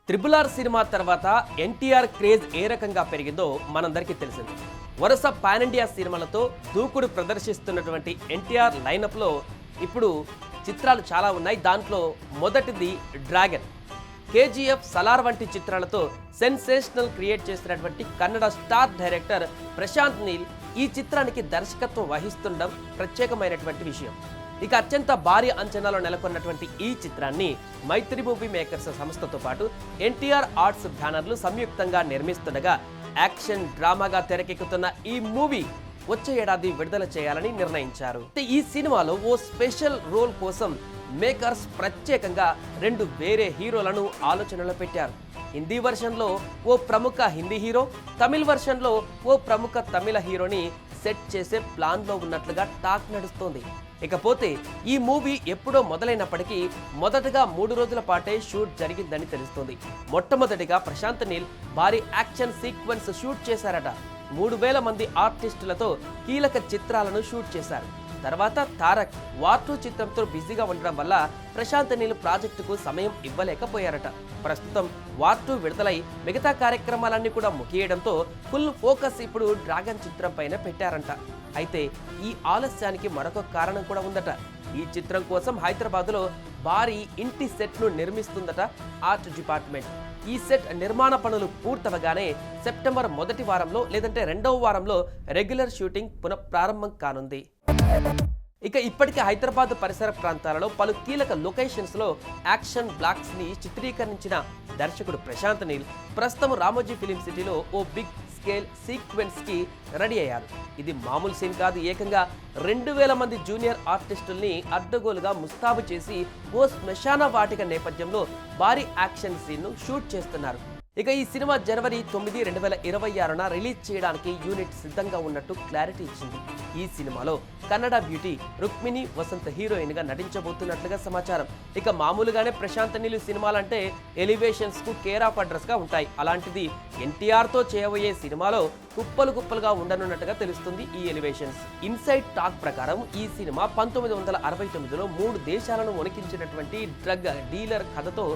Triple R cinema తర్వాత NTR craze ఏ రకంగా పెరిగిందో మనందరికీ తెలిసింది. వరుస పాన్ ఇండియా సినిమాలతో దూకుడు ప్రదర్శిస్తున్నటువంటి ఎన్టీఆర్ లైనప్లో ఇప్పుడు చిత్రాలు చాలా ఉన్నాయి. దాంట్లో మొదటిది డ్రాగన్. కేజీఎఫ్, సలార్ వంటి చిత్రాలతో సెన్సేషనల్ క్రియేట్ చేసినటువంటి కన్నడ స్టార్ డైరెక్టర్ ప్రశాంత్ నీల్ ఈ చిత్రానికి దర్శకత్వం వహిస్తుండడం ప్రత్యేకమైనటువంటి విషయం. ఇక అత్యంత భారీ అంచనాలో నెలకొన్నటువంటి ఈ చిత్రాన్ని మైత్రి మూవీ మేకర్స్ సంస్థతో పాటు ఎన్టీఆర్ ఆర్ట్స్ బ్యానర్లు సంయుక్తంగా నిర్మిస్తుండగా యాక్షన్ డ్రామాగా తెరకెక్కుతున్న ఈ మూవీ వచ్చే ఏడాది విడుదల చేయాలని నిర్ణయించారు. ఈ సినిమాలో ఓ స్పెషల్ రోల్ కోసం మేకర్స్ ప్రత్యేకంగా 2 వేరే హీరోలను ఆలోచనలో పెట్టారు. హిందీ వర్షన్లో ఓ ప్రముఖ హిందీ హీరో, తమిళ్ వర్షన్లో ఓ ప్రముఖ తమిళ హీరోని సెట్ చేసే ప్లాన్లో ఉన్నట్లుగా టాక్ నడుస్తోంది. ఇకపోతే ఈ మూవీ ఎప్పుడో మొదలైనప్పటికీ మొదటగా 3 రోజుల పాటే షూట్ జరిగిందని తెలుస్తోంది. మొట్టమొదటిగా ప్రశాంత్ నీల్ భారీ యాక్షన్ సీక్వెన్స్ షూట్ చేశారట. 3000 మంది ఆర్టిస్టులతో కీలక చిత్రాలను షూట్ చేశారు. తర్వాత తారక్ వార్ 2 చిత్రంతో బిజీగా ఉండడం వల్ల ప్రశాంత్ నీల్ ప్రాజెక్టుకు సమయం ఇవ్వలేకపోయారట. ప్రస్తుతం వార్ 2 విడుదలై మిగతా కార్యక్రమాలన్నీ కూడా ముగియడంతో ఫుల్ ఫోకస్ ఇప్పుడు డ్రాగన్ చిత్రం పైన పెట్టారంట. అయితే ఈ ఆలస్యానికి మరొక కారణం కూడా ఉందట. ఈ చిత్రం కోసం హైదరాబాద్లో భారీ ఇంటి సెట్ను నిర్మిస్తుందట ఆర్ట్ డిపార్ట్మెంట్. ఈ సెట్ నిర్మాణ పనులు పూర్తవగానే సెప్టెంబర్ మొదటి వారంలో లేదంటే 2వ వారంలో రెగ్యులర్ షూటింగ్ పునఃప్రారంభం కానుంది. ఇక ఇప్పటికే హైదరాబాద్ పరిసర ప్రాంతాలలో పలు కీలక లొకేషన్స్లో యాక్షన్ బ్లాక్స్ ని చిత్రీకరించిన దర్శకుడు ప్రశాంత్ నీల్ ప్రస్తుతం రామోజీ ఫిలిం సిటీలో ఓ బిగ్ స్కేల్ సీక్వెన్స్ కి రెడీ అయ్యారు. ఇది మామూలు సీన్ కాదు. ఏకంగా 2000 మంది జూనియర్ ఆర్టిస్టుల్ని అడ్డగోలుగా ముస్తాబు చేసి ఓ శ్మశాన వాటిక నేపథ్యంలో భారీ యాక్షన్ సీన్ ను షూట్ చేస్తున్నారు. ఇక ఈ సినిమా జనవరి 9, 2026న రిలీజ్ చేయడానికి యూనిట్ సిద్ధంగా ఉన్నట్టు క్లారిటీ ఇచ్చింది. ఈ సినిమాలో కన్నడ బ్యూటీ రుక్మిణి వసంత్ హీరోయిన్ గా నటించబోతున్నట్లుగా సమాచారం. ఇక మామూలుగానే ప్రశాంత్ నీల్ సినిమాలంటే ఎలివేషన్స్ కు కేర్ ఆఫ్ అడ్రస్ గా ఉంటాయి. అలాంటిది ఎన్టీఆర్ తో చేయబోయే సినిమాలో కుప్పలు కుప్పలుగా ఉండనున్నట్టుగా తెలుస్తుంది ఈ ఎలివేషన్స్. ఇన్సైడ్ టాక్ ప్రకారం ఈ సినిమా 1969లో 3 దేశాలను వణికించినటువంటి డ్రగ్ డీలర్ కథతో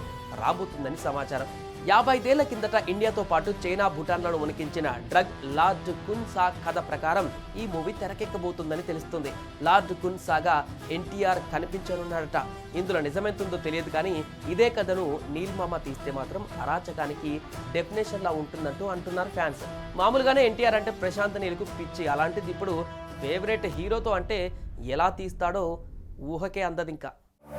రాబోతుందని సమాచారం. 50 ఏళ్ల కిందట ఇండియాతో పాటు చైనా, భూటాన్లను వణికించిన డ్రగ్ లార్డ్ కున్ సా కథ ప్రకారం ఈ మూవీ తెరకెక్కబోతుందని తెలుస్తుంది. లార్డ్ కున్ సాగా ఎన్టీఆర్ కనిపించనున్నాడట. ఇందులో నిజమెంతుందో తెలియదు కానీ ఇదే కథను నీల్ మామ తీస్తే మాత్రం అరాచకానికి డెఫినేషన్ లా ఉంటుందంటూ అంటున్నారు ఫ్యాన్స్. మామూలుగానే ఎన్టీఆర్ అంటే ప్రశాంత్ నీల్కు పిచ్చి. అలాంటిది ఇప్పుడు ఫేవరెట్ హీరోతో అంటే ఎలా తీస్తాడో ఊహకే అందదింకా.